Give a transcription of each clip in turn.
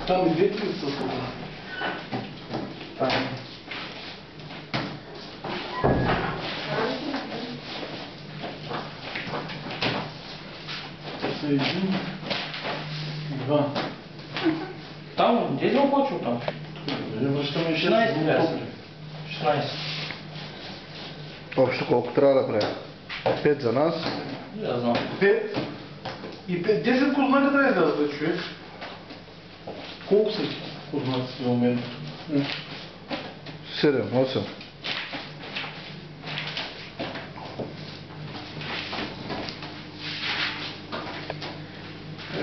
Там и двете са това. Са един и два. Там, где ли почву там? Не връщаме 16 милиарда. 16. Общо колко трябва да правя? 5 за нас. Я знам. 5 и 5. 10 кознака трябва да излязат, човек. Колко са кознаци в момента? 7, 8.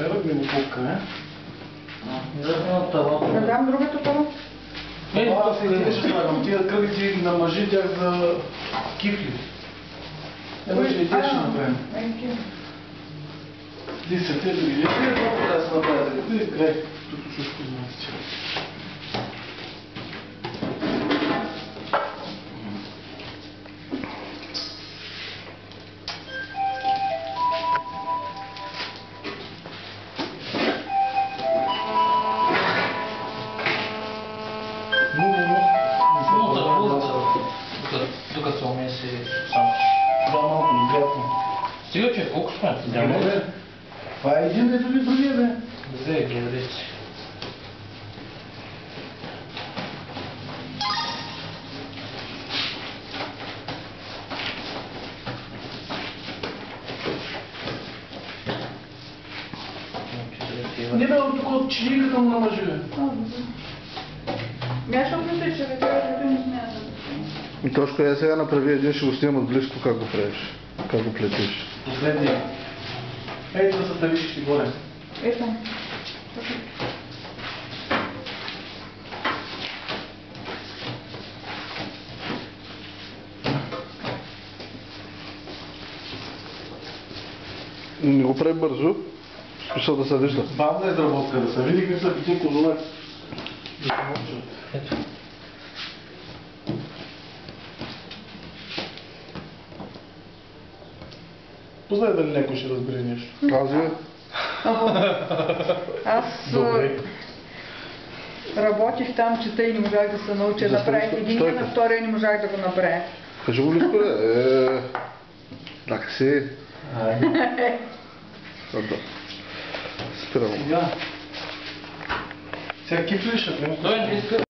Ръгне ми колка, е? Да дам другото това? Това се излиза, ще слагам. Тия кръгите на мъжи тях за кифли. Едно ще и те ще направим. 10 те други. Това трябва да се направи. Ти край. Тук чуш кознаците. Тук се умеси само. Това малко неприятно. Стига, че колко сме? Това е един, ето ви другия, бе. Взе, гледай си. Не бе, от тук от чиниката му на мъжа, бе. Мяшо мисля, че вечеря не смята. И Тошко, я сега направи един, ще го снимам от близко как го правиш. Как го плетиш. Последния. Ей, да са тавишки горе. Ето. Не го прави бързо, смисъл да се вижда. Бавна изработка, да се види какви са пите козунаци. Да се мълчат. Ето. Познай дали някой ще разбере нещо. Аз ви. Аз Добре. работих там, чета и не можах да се науча. За Направих стойка. един, на втория не можах да го направя. Кажи го близко, бе. Так си. Спирам. Сега. Сега кифли ще. Той не иска.